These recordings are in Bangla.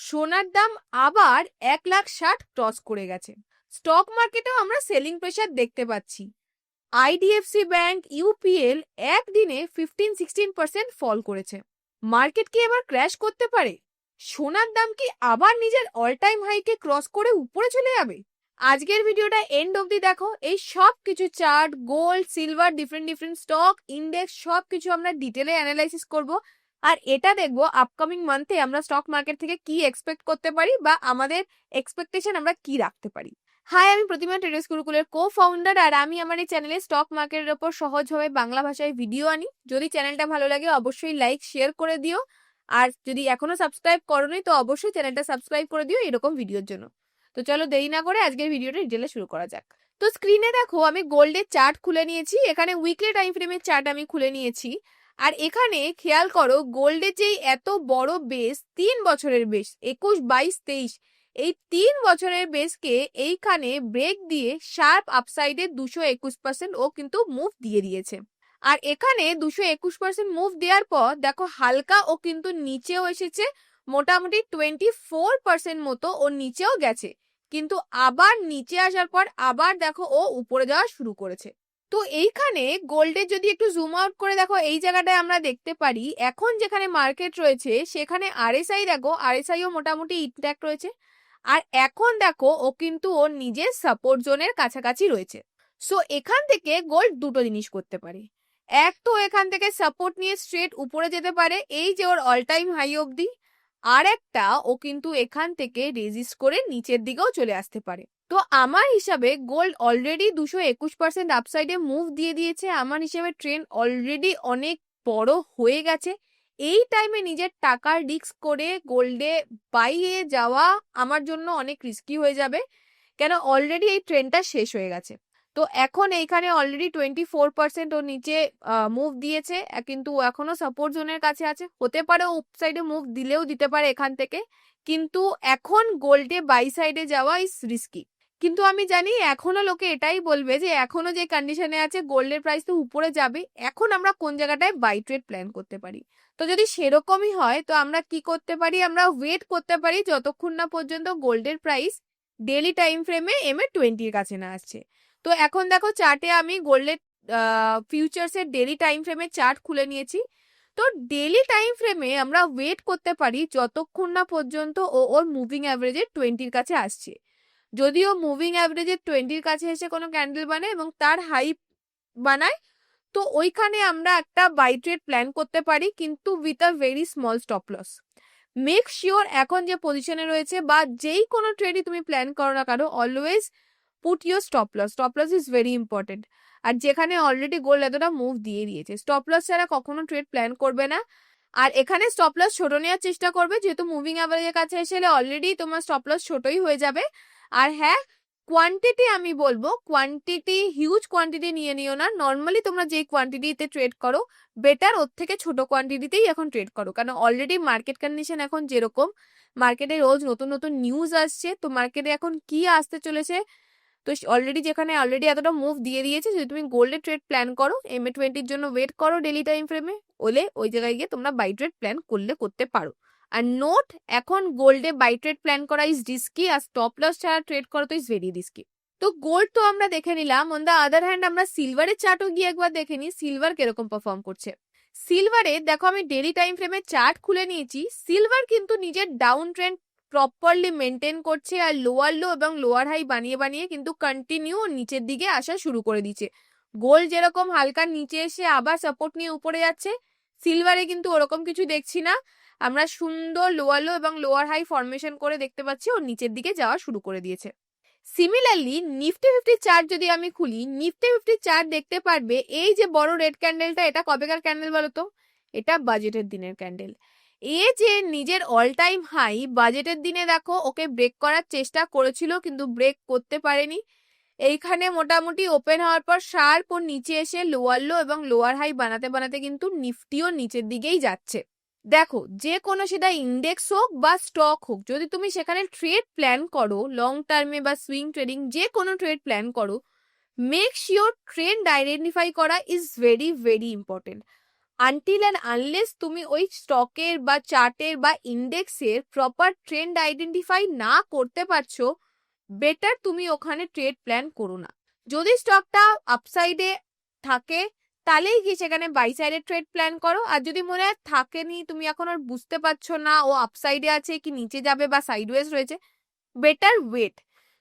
সোনার দাম আবার 1,60,000 ক্রস করে গেছে। স্টক মার্কেটেও আমরা সেলিং প্রেসার দেখতে পাচ্ছি। আইডিএফসি ব্যাংক, ইউপিএল একদিনে 15-16% ফল করেছে। মার্কেট কি এবার ক্র্যাশ করতে পারে? সোনার দাম কি আবার নিজের অল টাইম হাইকে ক্রস করে উপরে চলে যাবে? আজকের ভিডিওটা এন্ড অবধি দেখো। এই সব কিছু chart, gold, silver, different stock, index সব কিছু আমরা ডিটেলে অ্যানালাইসিস করব। আর এটা দেখবো আপকামিং মান্থে আমরা স্টক মার্কেট থেকে কি এক্সপেক্ট করতে পারি বা আমাদের এক্সপেকটেশন আমরা কি রাখতে পারি। হাই, আমি প্রতিমা ট্রেডার্স গুরুকুলের কো-ফাউন্ডার, আর আমি আমার এই চ্যানেলে স্টক মার্কেটের ওপর সহজভাবে বাংলা ভাষায় ভিডিও আনি। যদি চ্যানেলটা ভালো লাগে অবশ্যই লাইক শেয়ার করে দিও, আর যদি এখনো সাবস্ক্রাইব করোনি তো অবশ্যই চ্যানেলটা সাবস্ক্রাইব করে দিও এরকম ভিডিওর জন্য। তো চলো দেরি না করে আজকের ভিডিওটা ডিটেলে শুরু করা যাক। তো স্ক্রিনে দেখো আমি গোল্ডের চার্ট খুলে নিয়েছি, এখানে উইকলি টাইম ফ্রেমের চার্ট আমি খুলে নিয়েছি। আর এখানে খেয়াল করো গোল্ডের যে এত বড় বেস, 3 বছরের বেস, 21, 22, 23, এই 3 বছরের বেসকে এইখানে ব্রেক দিয়ে শার্প আপসাইডে 221% ও কিন্তু মুভ দিয়ে দিয়েছে। আর এখানে 221% মুভ দেওয়ার পর দেখো হালকা ও কিন্তু নিচেও এসেছে, মোটামুটি 24% মতো ও নিচেও গেছে, কিন্তু আবার নিচে আসার পর আবার দেখো ও উপরে যাওয়া শুরু করেছে। তো এইখানে গোল্ডের যদি একটু জুম আউট করে দেখো, এই জায়গাটায় আমরা দেখতে পারি এখন যেখানে মার্কেট রয়েছে সেখানে আরএসআই দেখো, আরএসআই ও মোটামুটি ইনট্যাক্ট রয়েছে। আর এখন দেখো ও কিন্তু ওর নিজের সাপোর্ট জোনের কাছাকাছি রয়েছে। সো এখান থেকে গোল্ড দুটো জিনিস করতে পারে। এক তো এখান থেকে সাপোর্ট নিয়ে স্ট্রেট উপরে যেতে পারে, এই যে ওর অল টাইম হাই অবধি। আর একটা ও কিন্তু এখান থেকে রেজিস্ট করে নিচের দিকেও চলে আসতে পারে। তো আমার হিসাবে গোল্ড অলরেডি 221% আপসাইডে মুভ দিয়ে দিয়েছে। আমার হিসাবে ট্রেন্ড অলরেডি অনেক বড় হয়ে গেছে। এই টাইমে নিজের টাকার রিস্ক করে গোল্ডে বাইয়ে যাওয়া আমার জন্য অনেক রিস্কি হয়ে যাবে, কেন অলরেডি এই ট্রেন্ডটা শেষ হয়ে গেছে। তো এখন এইখানে অলরেডি 24% ও নিচে মুভ দিয়েছে, কিন্তু এখনো সাপোর্ট জোনের কাছে আছে। হতে পারে ও সাইডে মুভ দিলেও দিতে পারে এখান থেকে, কিন্তু এখন গোল্ডে বাই সাইডে যাওয়া ইজ রিস্কি। কিন্তু আমি জানি এখনো লোকে এটাই বলবে যে এখনো যে কন্ডিশনে আছে গোল্ডের প্রাইস তো উপরে যাবে, এখন আমরা কোন জায়গাটায় বাই ট্রেড প্ল্যান করতে পারি। তো যদি সেরকমই হয় তো আমরা কি করতে পারি, আমরা ওয়েট করতে পারি যতক্ষণ না পর্যন্ত গোল্ডের প্রাইস ডেলি টাইম ফ্রেমে MA20 কাছে না আসছে। তো এখন দেখো চার্টে আমি গোল্ডের ফিউচার্সের ডেলি টাইম ফ্রেমের চার্ট খুলে নিয়েছি। তো ডেলি টাইম ফ্রেমে আমরা ওয়েট করতে পারি যতক্ষণ না পর্যন্ত ও ওর মুভিং অ্যাভারেজের 20 কাছে আসছে। যদিও মুভিং অ্যাভারেজের 20 কাছে এসে কোনো ক্যান্ডেল বানায় এবং তার হাই বানায়, তো ওইখানে আমরা একটা বাই ট্রেড প্ল্যান করতে পারি, কিন্তু with a very small stop loss. Make sure এখন যে পজিশনে রয়েছে বা যেই কোনো ট্রেডই তুমি প্ল্যান করো না কেন, always put your stop loss. Stop loss is very important. আর যেখানে অলরেডি গোল্ড এতটা মুভ দিয়ে দিয়েছে, স্টপ লস ছাড়া কখনো ট্রেড প্ল্যান করবে না। আর এখানে স্টপ লস ছোট নেওয়ার চেষ্টা করবে, যেহেতু মুভিং অ্যাভারেজের কাছে এসে অলরেডি তোমার স্টপ লস ছোটই হয়ে যাবে। আর হ্যাঁ, কোয়ান্টিটি আমি বলবো কোয়ান্টিটি হিউজ কোয়ান্টিটি নিয়ে নিও না। নর্মালি তোমরা যে কোয়ান্টিটিতে ট্রেড করো বেটার ওর থেকে ছোট কোয়ান্টিটিতেই এখন ট্রেড করো, কারণ অলরেডি মার্কেট কন্ডিশন এখন যেরকম, মার্কেটে রোজ নতুন নতুন নিউজ আসছে, তো মার্কেটে এখন কি আসতে চলেছে, তো অলরেডি যেখানে অলরেডি এতটা মুভ দিয়ে দিয়েছে, যদি তুমি গোল্ডে ট্রেড প্ল্যান করো MA20 জন্য ওয়েট করো ডেলি টাইম ফ্রেমে, ওলে ওই জায়গায় গিয়ে তোমরা বাই ট্রেড প্ল্যান করতে পারো। আর নোট, এখন গোল্ডে বাই ট্রেড প্ল্যান করা ইজ রিস্কি, আর স্টপ লস ছাড়া ট্রেড করা তো ইজ ভেরি রিস্কি। তো গোল্ড তো আমরা দেখে নিলাম, অন দ্য আদার হ্যান্ড আমরা সিলভারের চার্টও গিয়ে একবার দেখে নিই সিলভার কিরকম পারফর্ম করছে। সিলভারে দেখো আমি ডেলি টাইম ফ্রেমে চার্ট খুলে নিয়েছি। সিলভার কিন্তু নিজের ডাউন ট্রেন্ড প্রপারলি মেনটেন করছে, আর লোয়ার লো এবং লোয়ার হাই বানিয়ে বানিয়ে কিন্তু কন্টিনিউ নিচের দিকে আসা শুরু করে দিচ্ছে। গোল্ড যেরকম হালকা নিচে এসে আবার সাপোর্ট নিয়ে উপরে যাচ্ছে, সিলভারে কিন্তু ওরকম কিছু দেখছি না। আমরা সুন্দর লোয়ার লো এবং লোয়ার হাই ফরমেশন করে দেখতে পাচ্ছি ও নিচের দিকে যাওয়া শুরু করে দিয়েছে। সিমিলারলি নিফটি 50 চার্ট যদি আমি খুলি, নিফটি 50 চার্ট দেখতে পারবে এই যে বড় রেড ক্যান্ডেলটা, এটা কবেকার ক্যান্ডেল বলো তো? এটা বাজেটের দিনের ক্যান্ডেল। এ যে নিজের অল টাইম হাই বাজেটের দিনে দেখো ওকে ব্রেক করার চেষ্টা করেছিল, কিন্তু ব্রেক করতে পারেনি। এইখানে মোটামুটি ওপেন হওয়ার পর শার্প ও নিচে এসে লোয়ার লো এবং লোয়ার হাই বানাতে বানাতে কিন্তু নিফটিও নিচের দিকেই যাচ্ছে। দেখো যে কোনো সেটা ইন্ডেক্স হোক বা স্টক হোক, যদি তুমি সেখানে ট্রেড প্ল্যান করো লং টার্মে বা সুইং ট্রেডিং, যে কোনো ট্রেড প্ল্যান করো, মেক শিওর ট্রেন্ড আইডেন্টিফাই করা is very very important. Until and unless তুমি ওই স্টকের বা চার্টের বা ইন্ডেক্সের প্রপার ট্রেন্ড আইডেন্টিফাই না করতে পারছো, বেটার তুমি ওখানে ট্রেড প্ল্যান করো না। যদি স্টকটা আপসাইডে থাকে তাহলেই কি সেখানে বাই সাইডে ট্রেড প্ল্যান করো, আর যদি মনে হয় থাকেনি, তুমি এখন আর বুঝতে পারছো না ও আপসাইডে আছে কি নিচে যাবে বা সাইডওয়েজ রয়েছে, বেটার ওয়েট।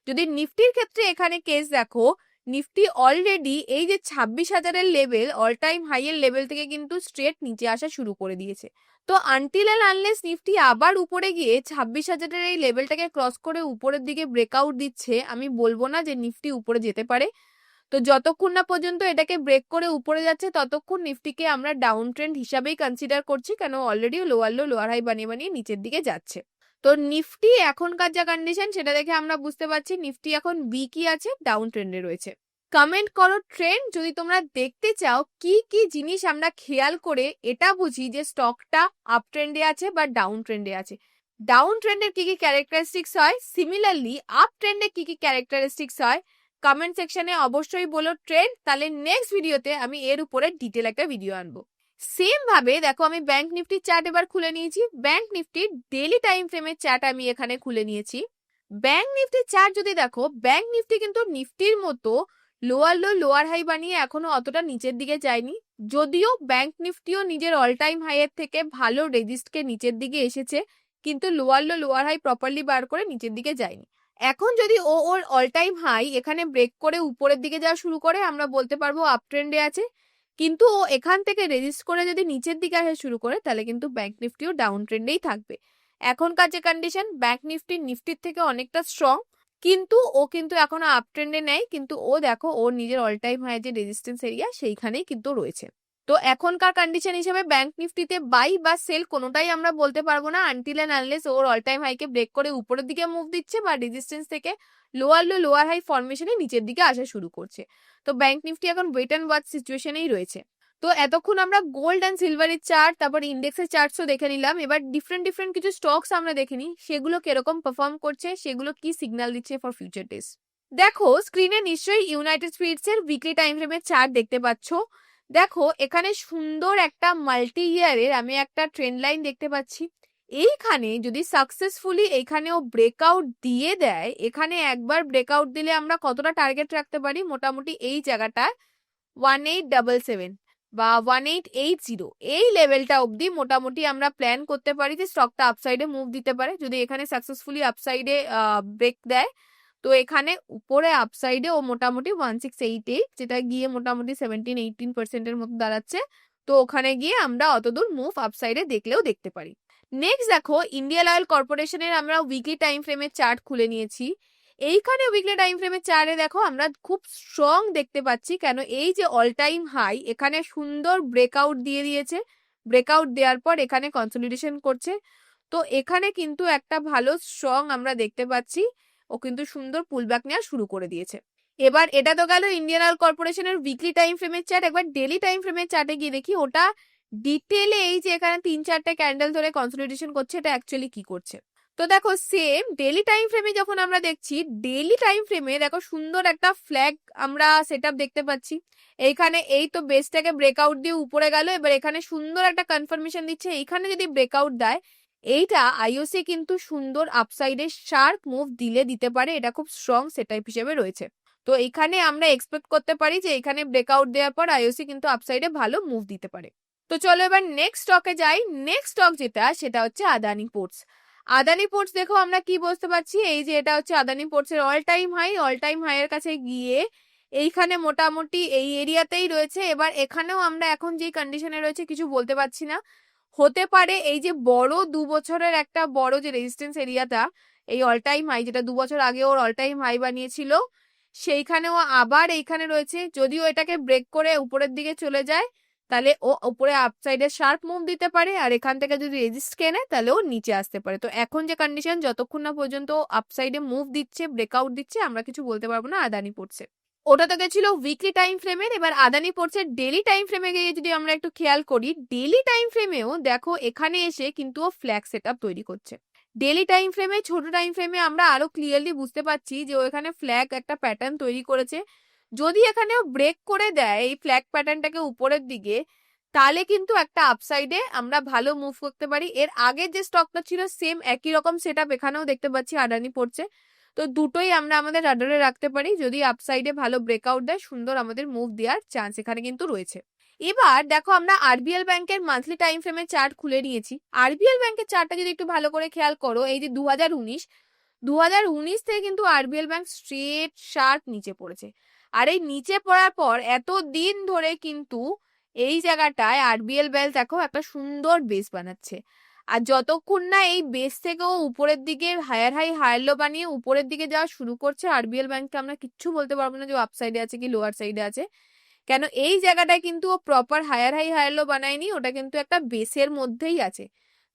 যদি নিফটির ক্ষেত্রে এখানে কেস দেখো, নিফটি অলরেডি এই যে 26,000-এর লেভেল, অল টাইম হাইয়ের লেভেল থেকে কিন্তু স্ট্রেট নিচে আসা শুরু করে দিয়েছে। তো আনটিল অ্যান্ড আনলেস নিফটি আবার উপরে গিয়ে 26,000-এর এই লেভেলটাকে ক্রস করে উপরের দিকে ব্রেকআউট দিচ্ছে, আমি বলবো না যে নিফটি উপরে যেতে পারে। তো যতক্ষণ না পর্যন্ত এটাকে ব্রেক করে উপরে যাচ্ছে ততক্ষণ নিফটিকে আমরা ডাউন ট্রেন্ড হিসাবেই কনসিডার করছি, কেন already lower low lower high বানিয়ে বানিয়ে নিচের দিকে যাচ্ছে। তো নিফটি এখনকার যা কন্ডিশন সেটা দেখে আমরা বুঝতে পারছি নিফটি এখন উইকই আছে, ডাউন ট্রেন্ডে রয়েছে। কমেন্ট করো ট্রেন্ড যদি তোমরা দেখতে চাও কি কি জিনিস আমরা খেয়াল করে এটা বুঝি যে স্টকটা আপ ট্রেন্ডে আছে বা ডাউন ট্রেন্ডে আছে। ডাউন ট্রেন্ডের কি কি ক্যারেক্টারিস্টিক্স হয়, সিমিলারলি আপ ট্রেন্ডে কি কি ক্যারেক্টারিস্টিক্স হয়, কমেন্ট সেকশনে অবশ্যই বলো ট্রেন্ড, তাহলে নেক্সট ভিডিওতে আমি এর উপরে ডিটেল একটা ভিডিও আনবো। সেম ভাবে দেখো আমি ব্যাংক নিফটির চার্ট এবার খুলে নিয়েছি, ব্যাংক নিফটির ডেইলি টাইম ফ্রেমের চার্ট আমি এখানে খুলে নিয়েছি। ব্যাংক নিফটির চার্ট যদি দেখো, ব্যাংক নিফটি কিন্তু নিফটির মতো লোয়ার লো লোয়ার হাই বানিয়ে এখনো অতটা নিচের দিকে যায়নি, যদিও ব্যাংক নিফটিও নিজের অল টাইম হাইয়ের থেকে ভালো রেজিস্টকে নিচের দিকে এসেছে, কিন্তু lower low lower high properly বার করে নিচের দিকে যায়নি। এখন যদি ও ওর অল টাইম হাই এখানে ব্রেক করে উপরের দিকে যাওয়া শুরু করে, আমরা বলতে পারবো আপ ট্রেন্ডে আছে। কিন্তু ও এখান থেকে রেজিস্ট করে যদি নিচের দিকে আসা শুরু করে তাহলে কিন্তু ব্যাংক নিফটিও ডাউন ট্রেন্ডেই থাকবে। এখনকার যে কন্ডিশন, ব্যাংক নিফটি নিফটির থেকে অনেকটা স্ট্রং, কিন্তু ও কিন্তু এখনো আপ ট্রেন্ডে নেই, কিন্তু ও দেখো ওর নিজের অল টাইম হাই যে রেজিস্ট্যান্স এরিয়া সেইখানেই কিন্তু রয়েছে। তো এখনকার কন্ডিশন হিসেবে ব্যাংক নিফটিতে বাই বা সেল কোনোটাই আমরা বলতে পারবো না until and unless or all time হাইকে ব্রেক করে উপরের দিকে মুভ দিচ্ছে বা রেজিস্ট্যান্স থেকে লোয়ার লো লোয়ার হাই ফরমেশনে নিচের দিকে আসা শুরু করছে। তো ব্যাংক নিফটি এখন ওয়েট অ্যান্ড ওয়াচ সিচুয়েশনেই রয়েছে। তো এতক্ষণ আমরা গোল্ড অ্যান্ড সিলভারের চার্ট, তারপর ইন্ডেক্সের চার্টসও দেখে নিলাম, এবার ডিফারেন্ট ডিফারেন্ট কিছু স্টকস আমরা দেখে নিই সেগুলো কিরকম পারফর্ম করছে, সেগুলো কি সিগন্যাল দিচ্ছে ফর ফিউচার ডেজ। দেখো স্ক্রিনে নিশ্চয়ই ইউনাইটেড স্পিরিটস এর উইকলি টাইম ফ্রেমের চার্ট দেখতে পাচ্ছ। দেখো এখানে সুন্দর একটা মাল্টি ইয়ারের আমি একটা ট্রেন্ড লাইন দেখতে পাচ্ছি। এইখানে যদি সাকসেসফুলি এখানেও ব্রেকআউট দিয়ে দেয়, এখানে একবার ব্রেকআউট দিলে আমরা কতটা টার্গেট রাখতে পারি, মোটামুটি এই জায়গাটায় 1877 বা 1880 এই লেভেলটা অবধি মোটামুটি আমরা প্ল্যান করতে পারি যে স্টকটা আপসাইডে মুভ দিতে পারে। যদি এখানে সাকসেসফুলি আপসাইডে ব্রেক দেয় তো এখানে উপরে আপসাইডে ও মোটামুটি 1688, যেটা গিয়ে মোটামুটি 17-18% মতো দাঁড়াচ্ছে। তো ওখানে গিয়ে আমরা অতদূর মুভ আপসাইডে দেখলেও দেখতে পারি। নেক্সট দেখো ইন্ডিয়ান অয়েল কর্পোরেশনের আমরা উইকলি টাইম ফ্রেমের চার্ট খুলে নিয়েছি। এইখানে উইকলি টাইম ফ্রেমের চার্টে দেখো আমরা খুব স্ট্রং দেখতে পাচ্ছি, কেন এই যে অল টাইম হাই এখানে সুন্দর ব্রেকআউট দিয়ে দিয়েছে, ব্রেকআউট দেওয়ার পর এখানে কনসলিডেশন করছে। তো এখানে কিন্তু একটা ভালো স্ট্রং আমরা দেখতে পাচ্ছি, ও কিন্তু সুন্দর পুলব্যাক নেওয়া শুরু করে দিয়েছে। এবার এটা তো গেল ইন্ডিয়ান অয়েল কর্পোরেশনের উইকলি টাইম ফ্রেমের চার্ট, একবার ডেলি টাইম ফ্রেমের চার্টে গিয়ে দেখি ওটা ডিটেলে এই যে এখানে 3-4টে ক্যান্ডেল ধরে কনসলিডেশন করছে এটা অ্যাকচুয়ালি কি করছে। তো দেখো সেম ডেলি টাইম ফ্রেমে যখন আমরা দেখছি, ডেলি টাইম ফ্রেমে দেখো সুন্দর একটা ফ্ল্যাগ আমরা সেটআপ দেখতে পাচ্ছি। এইখানে এই তো বেসটাকে ব্রেকআউট দিয়ে উপরে গেল, এবার এখানে সুন্দর একটা কনফার্মেশন দিচ্ছে, এইখানে যদি ব্রেকআউট দেয় এইটা আইওসি কিন্তু সুন্দর আপসাইডে শার্প মুভ দিতে পারে, এটা খুব স্ট্রং সেটআপ হিসেবে রয়েছে। তো এখানে আমরা এক্সপেক্ট করতে পারি যে এখানে ব্রেকআউট দেওয়ার পর আইওসি কিন্তু আপসাইডে ভালো মুভ দিতে পারে। তো চলো এবার নেক্সট স্টকে যাই। নেক্সট স্টক যেটা সেটা হচ্ছে আদানি পোর্টস। আদানি পোর্টস দেখো আমরা কি বুঝতে পারছি, এই যে এটা হচ্ছে আদানি পোর্টস এর all time high, all time high এর কাছে গিয়ে এইখানে মোটামুটি এই এরিয়াতেই রয়েছে। এবার এখানেও আমরা এখন যে কন্ডিশনে রয়েছে কিছু বলতে পারছি না, হতে পারে এই যে বড় 2 বছরের একটা বড় যে রেজিস্ট্যান্স এরিয়াটা, এই অল টাইম হাই যেটা 2 বছর আগে ওর অল টাইম হাই বানিয়েছিল সেইখানেও আবার এইখানে রয়েছে। যদিও এটাকে ব্রেক করে উপরের দিকে চলে যায় তাহলে ও উপরে আপসাইডে শার্প মুভ দিতে পারে, আর এখান থেকে যদি রেজিস্ট কেনে তাহলে ও নিচে আসতে পারে। তো এখন যে কন্ডিশন, যতক্ষণ না পর্যন্ত আপসাইডে মুভ দিচ্ছে ব্রেকআউট দিচ্ছে আমরা কিছু বলতে পারবো না আদানি পোর্টসে। ওটা তো গেছিল উইকলি টাইম ফ্রেমের, এবার আদানি পোর্টসের ডেলি টাইম ফ্রেমে গিয়ে যদি আমরা একটু খেয়াল করি, ডেলি টাইম ফ্রেমেও দেখো এখানে এসে কিন্তু ও ফ্ল্যাগ সেটআপ তৈরি করছে। ডেলি টাইম ফ্রেমে ছোট টাইম ফ্রেমে আমরা আরো ক্লিয়ারলি বুঝতে পারছি যে ও এখানে ফ্ল্যাগ একটা প্যাটার্ন তৈরি করেছে। যদি এখানেও ব্রেক করে দেয় এই ফ্ল্যাগ প্যাটার্নটাকে উপরের দিকে, তাহলে কিন্তু একটা আপসাইডে আমরা ভালো মুভ করতে পারি। এর আগের যে স্টকটা ছিল সেম একই রকম সেটআপ এখানেও দেখতে পাচ্ছি আদানি পড়ছে। তো দুটোই আমরা আমাদের রাডারে রাখতে পারি, যদি আপসাইডে ভালো ব্রেকআউট দেয় সুন্দর আমাদের মুভ দেওয়ার চান্স এখানে কিন্তু রয়েছে। এবার দেখো আমরা আরবিএল ব্যাংকের মান্থলি টাইম ফ্রেমের চার্ট খুলে নিয়েছি। আরবিএল ব্যাংকের চার্টটা যদি একটু ভালো করে খেয়াল করো, এই যে 2019 থেকে কিন্তু আরবিএল ব্যাংক স্ট্রেট শার্প নিচে পড়েছে। আর এই নিচে পড়ার পর এত দিন ধরে কিন্তু এই জায়গাটায় আরবিএল ব্যাংক দেখো একটা সুন্দর বেস বানাচ্ছে। আর যতক্ষণ না এই বেস থেকেও উপরের দিকে হায়ার হায়ার লো বানিয়ে উপরের দিকে যাওয়া শুরু করছে, আরবিএল ব্যাংককে আমরা কিচ্ছু বলতে পারবো না যে আপসাইডে আছে কি লোয়ার সাইডে আছে। কেন এই জায়গাটায় কিন্তু ও প্রপার হায়ার লো বানায়নি, ওটা কিন্তু একটা বেসের মধ্যেই আছে।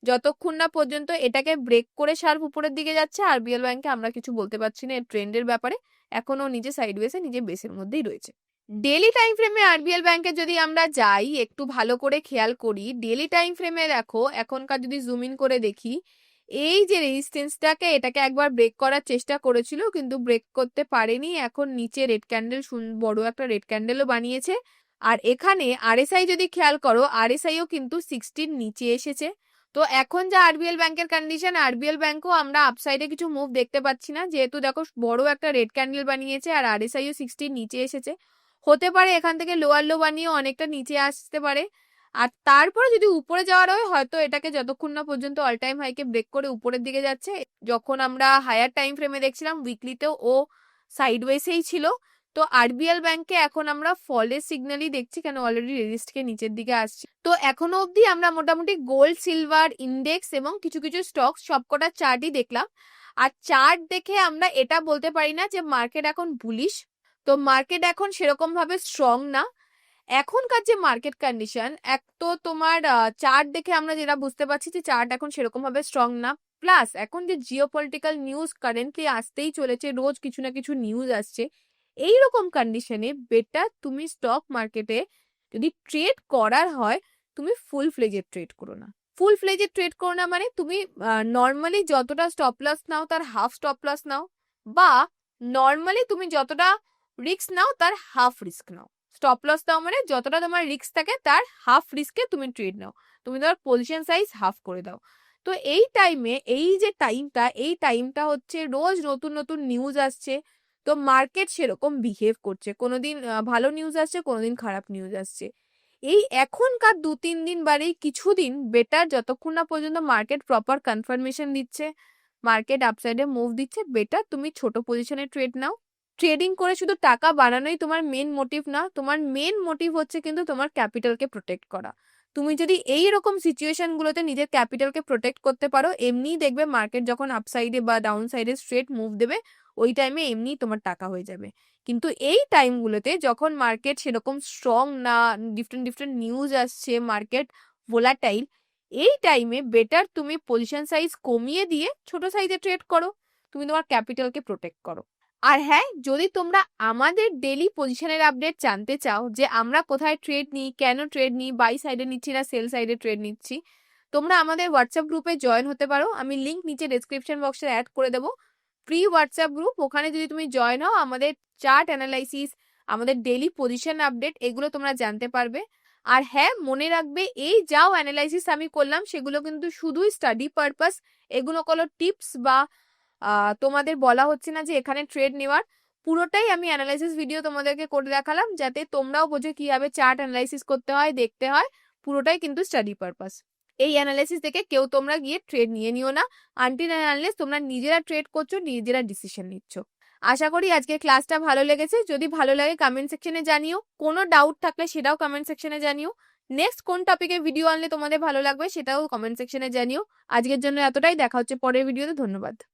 যতক্ষণ না পর্যন্ত এটাকে ব্রেক করে শার্প উপরের দিকে যাচ্ছে, আরবিএল ব্যাংকে আমরা কিছু বলতে পারছি না এর ট্রেন্ডের ব্যাপারে। এখনো নিজে সাইড ওয়েসে নিজে বেসের মধ্যেই রয়েছে। ডেলি টাইম ফ্রেমে আরবিএল ব্যাংকে যদি আমরা যাই একটু ভালো করে খেয়াল করি, ডেলি টাইম ফ্রেমে দেখো এখনকার যদি জুম ইন করে দেখি, এই যে রেজিস্ট্যান্সটাকে এটাকে একবার ব্রেক করার চেষ্টা করেছিল কিন্তু ব্রেক করতে পারেনি। এখন নিচে রেড ক্যান্ডেল, বড় একটা রেড ক্যান্ডেলও বানিয়েছে। আর এখানে আরএসআই যদি খেয়াল করো, আরএসআইও কিন্তু 60 নিচে এসেছে। তো এখন যা আরবিএল ব্যাংকের কন্ডিশন, আরবিএল ব্যাংকও আমরা আপসাইডে কিছু মুভ দেখতে পাচ্ছি না, যেহেতু দেখো বড় একটা রেড ক্যান্ডেল বানিয়েছে আর আরএসআইও 60 নিচে এসেছে। হতে পারে এখান থেকে লোয়ার লো বানিয়ে অনেকটা নিচে আসতে পারে। আর তারপরে যদি উপরে যাওয়ার হয় হয়তো এটাকে যতক্ষণ না পর্যন্ত অল টাইম হাইকে ব্রেক করে উপরের দিকে যাচ্ছে। যখন আমরা হায়ার টাইম ফ্রেমে দেখছিলাম উইকলিতেও ও সাইডওয়েসেই ছিল। তো আরবিএল ব্যাংকে এখন আমরা ফলের সিগন্যালই দেখছি, কেন অলরেডি রেজিস্টকে নিচের দিকে আসছে। তো এখনো অবধি আমরা মোটামুটি গোল্ড, সিলভার, ইন্ডেক্স এবং কিছু কিছু স্টক সবকটা চার্টই দেখলাম। আর চার্ট দেখে আমরা এটা বলতে পারি না যে মার্কেট এখন বুলিশ। তো মার্কেট এখন সেরকম ভাবে স্ট্রং না। এখনকার যে মার্কেট কন্ডিশন, এক তো তোমার চার্ট দেখে আমরা যেটা বুঝতে পারছি যে চার্ট এখন সেরকম ভাবে স্ট্রং না, প্লাস এখন যে জিওপলিটিক্যাল নিউজ কারেন্টলি আসতেই চলেছে, রোজ কিছু না কিছু নিউজ আসছে। এইরকম কন্ডিশনে বেটার তুমি স্টক মার্কেটে যদি ট্রেড করার হয় তুমি ফুল ফ্লেজের ট্রেড করো না। ফুল ফ্লেজের ট্রেড করো না মানে তুমি নর্মালি যতটা স্টপ লস নাও তার হাফ স্টপ লস নাও, বা নর্মালি তুমি যতটা রিস্ক নাও তার হাফ রিস্ক নাও। স্টপ লস নাও মানে যতটা তোমার রিস্ক থাকে তার হাফ রিস্কে তুমি ট্রেড নাও, তুমি তোমার পজিশন সাইজ হাফ করে দাও। তো এই টাইমে এই যে টাইমটা হচ্ছে রোজ নতুন নতুন নিউজ আসছে। তো মার্কেট সেরকম বিহেভ করছে, কোনোদিন ভালো নিউজ আসছে, কোনোদিন খারাপ নিউজ আসছে। এই এখনকার 2-3 দিন বারেই কিছুদিন বেটার, যতক্ষণ না পর্যন্ত মার্কেট প্রপার কনফার্মেশন দিচ্ছে, মার্কেট আপসাইডে মুভ দিচ্ছে, বেটার তুমি ছোট পজিশনে ট্রেড নাও। ট্রেডিং করে শুধু টাকা বানানোই তোমার মেন মোটিভ না, তোমার মেন মোটিভ হচ্ছে কিন্তু তোমার ক্যাপিটালকে প্রোটেক্ট করা। তুমি যদি এই রকম সিচুয়েশন গুলোতে নিজের ক্যাপিটালকে প্রোটেক্ট করতে পারো, এমনিই দেখবে মার্কেট যখন আপসাইডে বা ডাউন সাইডে স্ট্রেট মুভ দেবে ওই টাইমে এমনিই তোমার টাকা হয়ে যাবে। কিন্তু এই টাইমগুলোতে যখন মার্কেট সেরকম স্ট্রং না, ডিফারেন্ট নিউজ আসছে, মার্কেট ভোলাটাইল, এই টাইমে বেটার তুমি পজিশন সাইজ কমিয়ে দিয়ে ছোট সাইজে ট্রেড করো, তুমি তোমার ক্যাপিটালকে প্রোটেক্ট করো। আর হ্যাঁ, যদি তোমরা আমাদের ডেলি পজিশনের আপডেট জানতে চাও যে আমরা কোথায় ট্রেড নিই, কেন ট্রেড নিই, বাই সাইডে নিচ্ছি না সেল সাইডে ট্রেড নিচ্ছি, তোমরা আমাদের হোয়াটসঅ্যাপ গ্রুপে জয়েন হতে পারো। আমি লিংক নিচে ডেসক্রিপশন বক্সে অ্যাড করে দেবো, ফ্রি হোয়াটসঅ্যাপ গ্রুপ। ওখানে যদি তুমি জয়েন হও আমাদের চার্ট অ্যানালাইসিস, আমাদের ডেলি পজিশন আপডেট এগুলো তোমরা জানতে পারবে। আর হ্যাঁ, মনে রাখবে এই যাও অ্যানালাইসিস আমি করলাম সেগুলো কিন্তু শুধুই স্টাডি পারপাস, এগুলো কোনো টিপস বা তোমাদের বলা হচ্ছে না যে এখানে ট্রেড নেওয়ার। পুরোটাই আমি অ্যানালাইসিস ভিডিও তোমাদেরকে করে দেখালাম যাতে তোমরাও বোঝো কিভাবে চার্ট অ্যানালাইসিস করতে হয়, দেখতে হয়। পুরোটাই কিন্তু স্টাডি পারপাস। এই অ্যানালাইসিস দেখে কেউ তোমরা গিয়ে ট্রেড নিয়ে নিও না, আনটিল এন্ড আনলেস তোমরা নিজেরা ট্রেড করছো, নিজেরা ডিসিশন নিচ্ছ। আশা করি আজকে ক্লাসটা ভালো লেগেছে। যদি ভালো লাগে কমেন্ট সেকশনে জানিও, কোনো ডাউট থাকলে সেটাও কমেন্ট সেকশনে জানিও। নেক্সট কোন টপিকে ভিডিও আনলে তোমাদের ভালো লাগবে সেটাও কমেন্ট সেকশনে জানিও। আজকের জন্য এতটাই, দেখা হচ্ছে পরের ভিডিওতে। ধন্যবাদ।